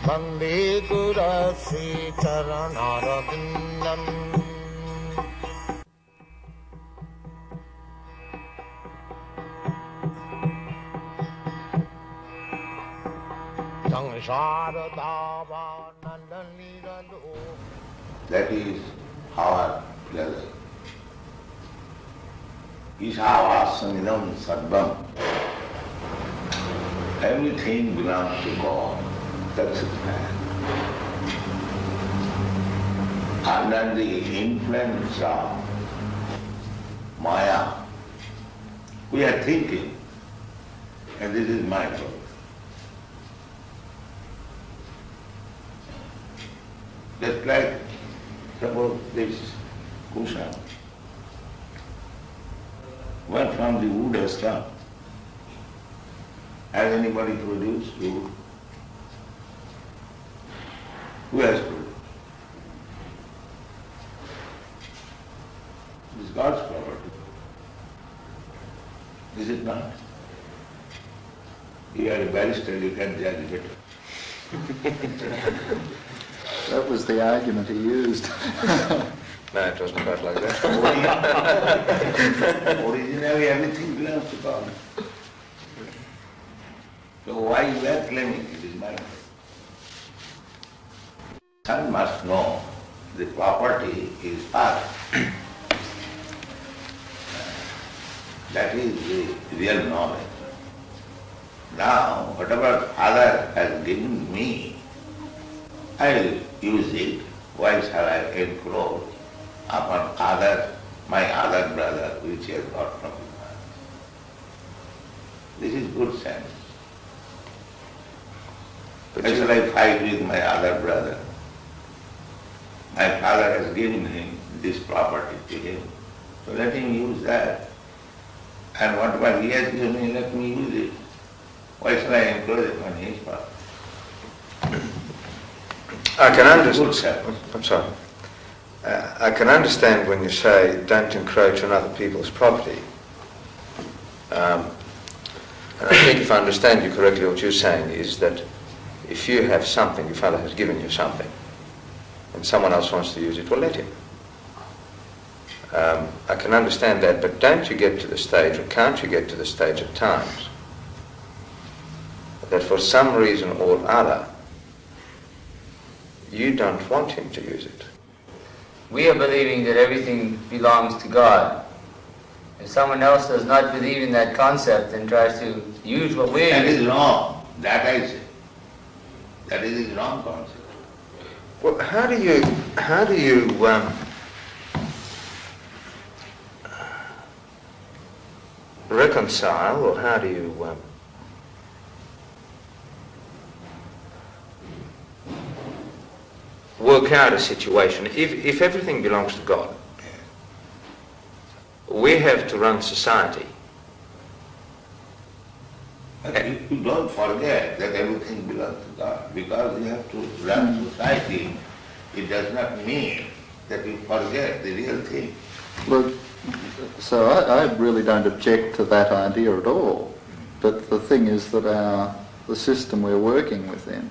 Bande Gurasi Charanarabindam That is our pleasure. Isavasamidam sarvam. Everything belongs to God. That's it, man. Under the influence of Maya, we are thinking, and this is my fault. Just like, suppose this cushion went from the wood has come. Has anybody produced wood? Who has produced? It is God's property. Is it not? You are a barrister, you can judge better. That was the argument he used. No, it wasn't quite like that. Originally everything belongs to God. So why you are claiming it is mine? One must know the property is Father. That is the real knowledge. Now, whatever Father has given me, I will use it. Why shall I encroach upon my other brother, which he has got from his mother? This is good sense. Why shall I fight with my other brother? My father has given him this property to him, so let him use that. And whatever he has given me, let me use it. Why shall I encroach upon his property? I can understand. I'm sorry. I can understand when you say don't encroach on other people's property. And I think if I understand you correctly, what you're saying is that if you have something, your father has given you something, and someone else wants to use it, well, let him. I can understand that, but don't you get to the stage, or can't you get to the stage at times, that for some reason or other, you don't want him to use it? We are believing that everything belongs to God. If someone else does not believe in that concept and tries to use what we... That is wrong. That I say. That is the wrong concept. Well, how do you reconcile, or how do you work out a situation? If everything belongs to God, we have to run society. You don't forget that everything belongs to God. Because you have to run society, it does not mean that you forget the real thing. Look, so I really don't object to that idea at all. But the thing is that the system we're working within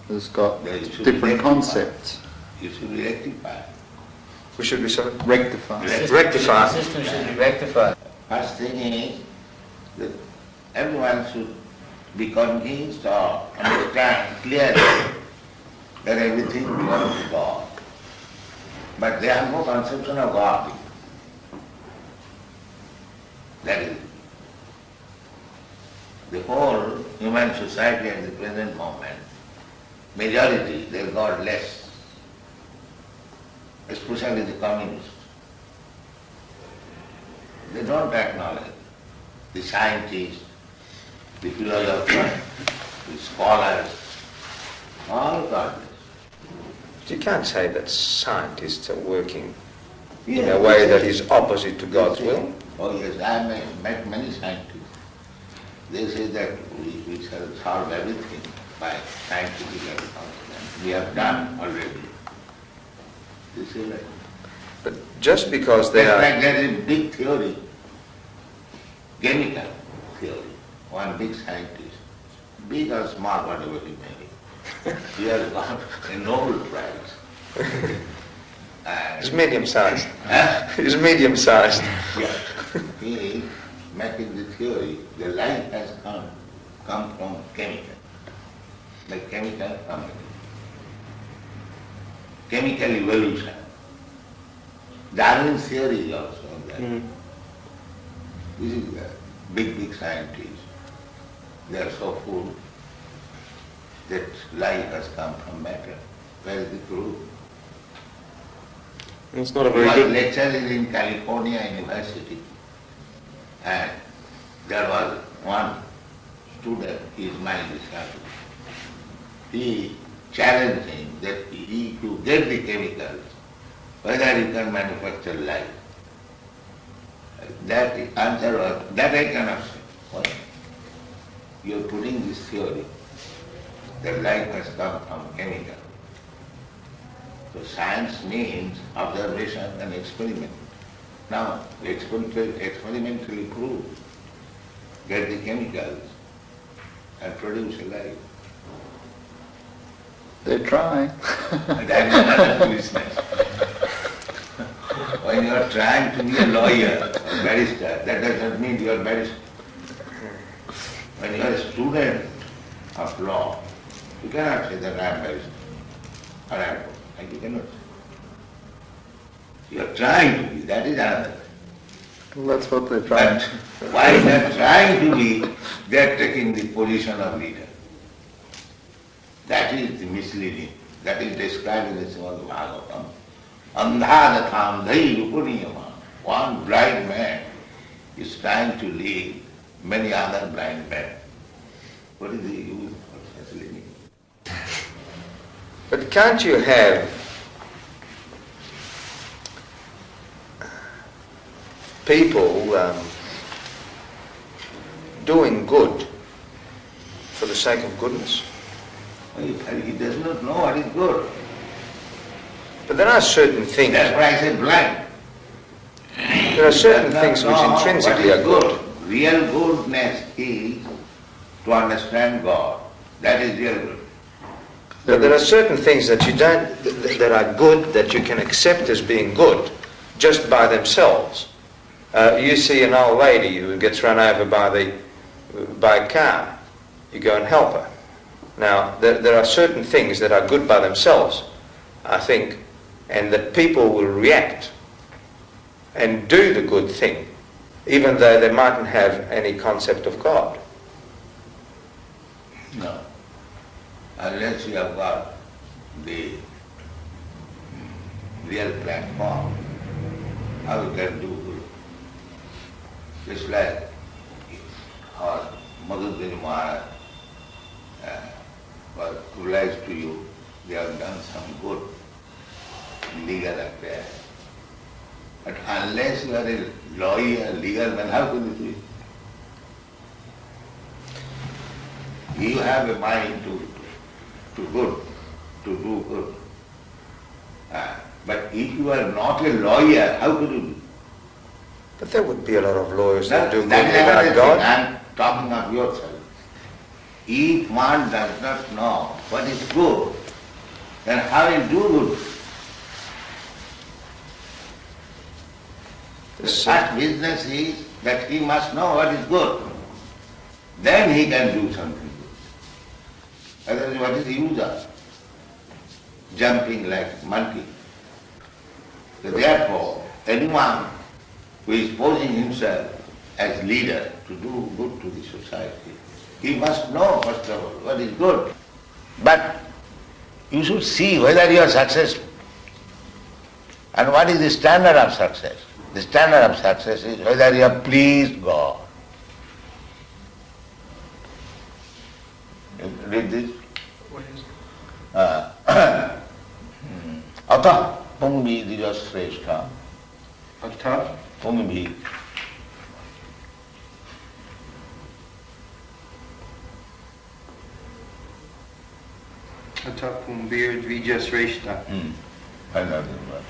has got different concepts. You should be rectified. We should be sorry? Rectified. The system should be rectified. First thing is that everyone should be convinced or understand clearly that everything belongs to God. But they have no conception of God. That is the whole human society at the present moment. Majority, they are godless, especially the communists. They don't acknowledge the scientists, the philosophers, the scholars, all godless. You can't say that scientists are working in a way that is opposite to God's will. Oh yes, I have met many scientists. They say that we shall solve everything by scientific advancement. We have done already. This is right. But just because they Just are... like there is a big theory, chemical theory, one big scientist, big or small, whatever he may be, he has got a Nobel Prize. It's medium-sized. Huh? It's medium-sized. Yeah. He is making the theory, the life has come from chemical, the chemical community. Chemical evolution. Darwin's theory is also on that. This is the big scientists. They are so full that life has come from matter. Where is the proof? It's not a He very was good... lecturing in California University, and there was one student, he is my disciple. He challenged him that if you get the chemicals, whether you can manufacture life. That answer was, that I cannot say. Why? You are putting this theory that life has come from chemical. So science means observation and experiment. Now, experimentally prove, get the chemicals and produce a life. They're trying. That is another business. When you are trying to be a lawyer or barrister, that does not mean you are barrister. When you are a student of law, you cannot say that I am barrister or advocate. You cannot say. You are trying to be, that is another. Well, that's what they're trying. But while they are trying to be, they are taking the position of leader. That is the misleading. That is described in the Srimad Bhagavatam. Andhadatham dhairupuniyama. One blind man is trying to lead many other blind men. What is the use of such leading? But can't you have people doing good for the sake of goodness? He does not know what is good. But there are certain things. That's why I say blind. There are certain Does not things which know intrinsically what are is good. Real goodness is to understand God. That is real good. But there are certain things that you don't, that are good, that you can accept as being good, just by themselves. You see an old lady who gets run over by a car. You go and help her. Now, there are certain things that are good by themselves, I think, and that people will react and do the good thing, even though they mightn't have any concept of God. No. Unless you have got the real platform, how you can do good? Just like our Madhudari Maharaj was realized to you, they have done some good legal affair. But unless you are a lawyer, legal man, how can you do it? You have a mind to do good. But if you are not a lawyer, how could you do? But there would be a lot of lawyers that do good That is without another God. thing. I am talking of yourself. If one does not know what is good, then how will do good? The first business is that he must know what is good. Then he can do something good. Otherwise, what is the use of jumping like monkey? So therefore, anyone who is posing himself as leader to do good to the society, he must know first of all what is good. But you should see whether you are successful. And what is the standard of success? The standard of success is whether you have pleased God. You read this? What is it? Atah pungvi dija sreshta. Atha? Pungvi Atapumbir Dvijasreshta. PARADHARMAdas.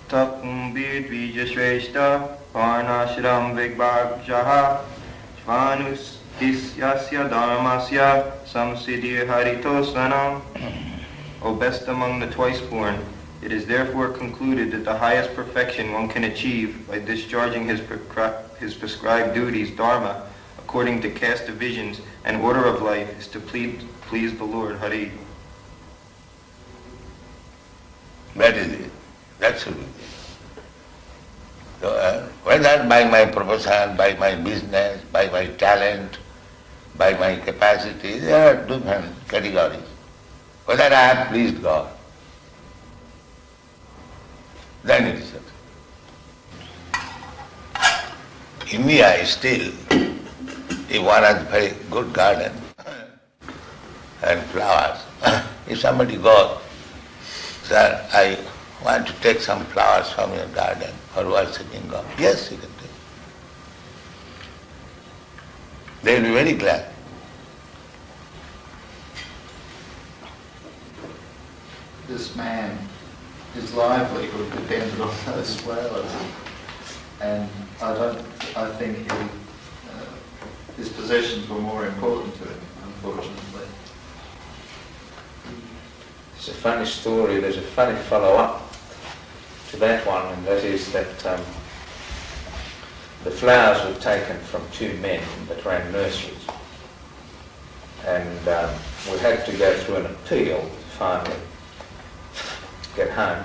Tapumbir Dvijasreshta. Varnashram Vigbhagjaha. Svanus Isyasya Dharmasya Samsiddhir Haritosvanam. O best among the twice-born, it is therefore concluded that the highest perfection one can achieve by discharging his prescribed duties, dharma, according to caste divisions and order of life, is to please the Lord, Hari. That is it. That should be it. So, whether by my profession, by my business, by my talent, by my capacity, there are different categories. Whether I have pleased God, then it is it. India is still, if one has very good garden and flowers, if somebody goes, sir, I want to take some flowers from your garden for worshipping God. Yes, you can take. They will be very glad. This man, his livelihood depended on those flowers, and I think his possessions were more important to him, unfortunately. It's a funny story. There's a funny follow-up to that one, and that is that the flowers were taken from two men that ran nurseries, and we had to go through an appeal to finally get home.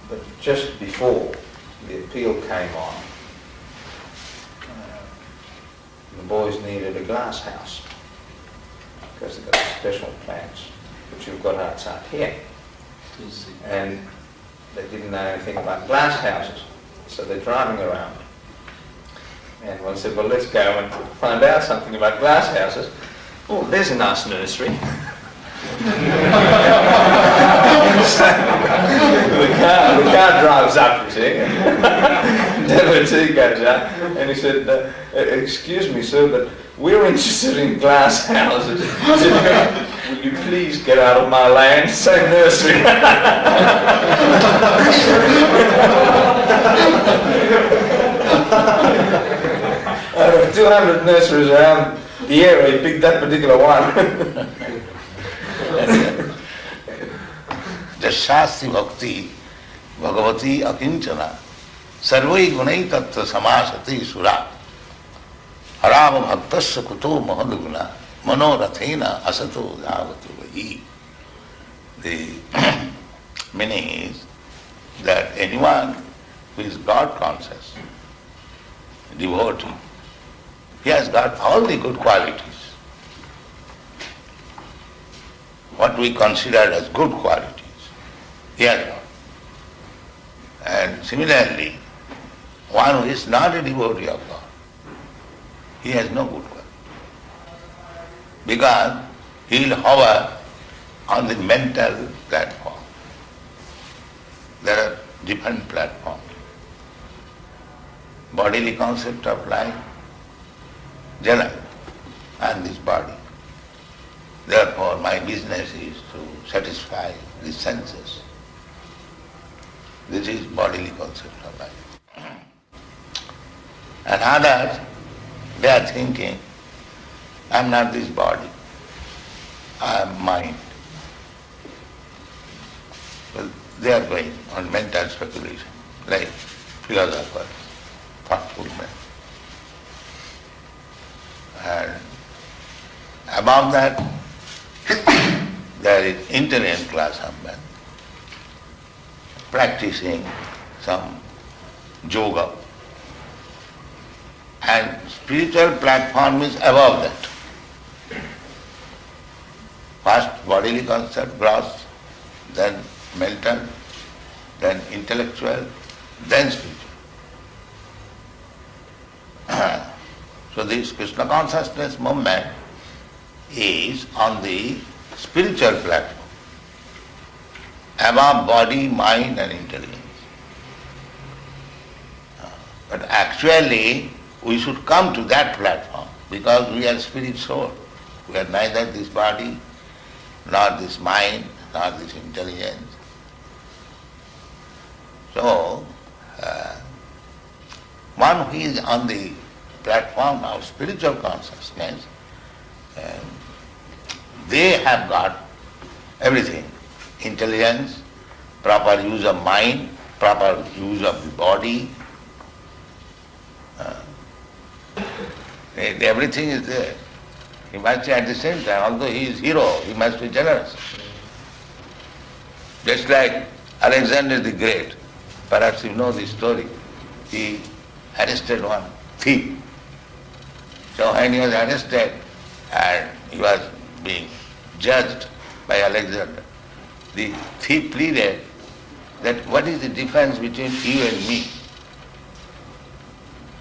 But just before the appeal came on, the boys needed a glass house because they've got special plants which you've got outside here, and they didn't know anything about glass houses, so they're driving around, and one said, well, let's go and find out something about glass houses. Oh, there's a nice nursery. the car drives up, you see. Devotee goes up and he said, excuse me, sir, but we're interested in glass houses. He said, will you please get out of my land? Say nursery. Out of 200 nurseries around the area, he picked that particular one. Shasti bhakti bhagavati akinchana sarvai gunai tattva samasati sura harava bhaktasya kuto mahadguna manorathena asato dhavatu vahi. The meaning is that anyone who is God conscious, devotee, he has got all the good qualities. What we consider as good qualities, he has got. And similarly, one who is not a devotee of God, he has no good quality. Because he will hover on the mental platform. There are different platforms. Bodily concept of life, jana, and this body. Therefore, my business is to satisfy the senses. This is bodily concept of life. And others, they are thinking, I am not this body, I am mind. Well, they are going on mental speculation, like philosophers, thoughtful men. And above that, there is intelligent class of men practicing some yoga, and spiritual platform is above that. First bodily concept, gross, then mental, then intellectual, then spiritual. So this Krishna consciousness movement is on the spiritual platform, above body, mind and intelligence. But actually, we should come to that platform because we are spirit soul. We are neither this body, nor this mind, nor this intelligence. So, one who is on the platform of spiritual consciousness, they have got everything. Intelligence, proper use of mind, proper use of the body. Everything is there. He must be at the same time, although he is hero, he must be generous. Just like Alexander the Great, perhaps you know the story, he arrested one thief. So when he was arrested and he was being judged by Alexander, the thief pleaded that what is the difference between you and me?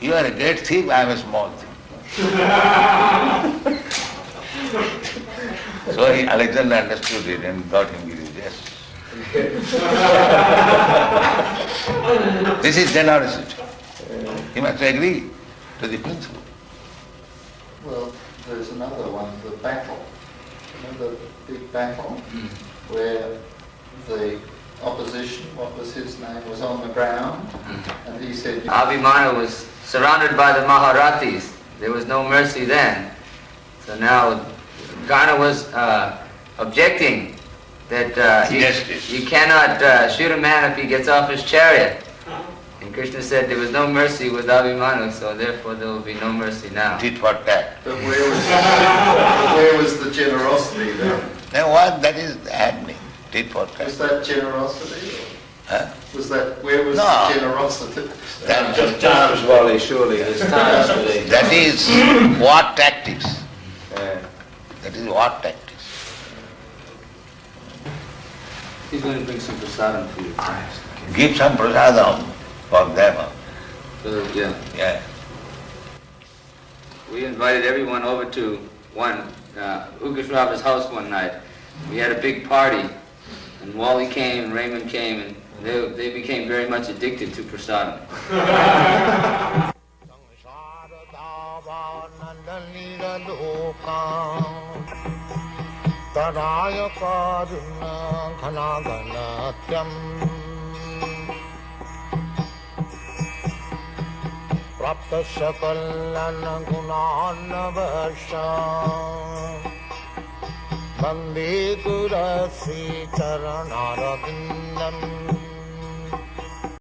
You are a great thief, I am a small thief. So Alexander understood it and got him with his yes. This is generosity. He must agree to the principle. Well, there's another one, the battle. Remember the big battle where the opposition, what was his name, was on the ground, and he said... Abhimanyu was surrounded by the Maharathis. There was no mercy then. So now Karna was objecting that you cannot shoot a man if he gets off his chariot. And Krishna said there was no mercy with Abhimanyu, so therefore there will be no mercy now. Tit for tat. But where was the generosity then? Then what that is happening? Tit for tat. Was that generosity? Huh? Was that, where was No. the generosity? That, Just times, Wally, surely there's times for the... that is war tactics. Yeah. That is war tactics. He's going to bring some prasadam for you. Give some prasadam for them. Yeah. Yeah. We invited everyone over to one Ukashrava's house one night. We had a big party, and Wally came and Raymond came, and they became very much addicted to prasadam. Vande Guru Sri Charanarabindam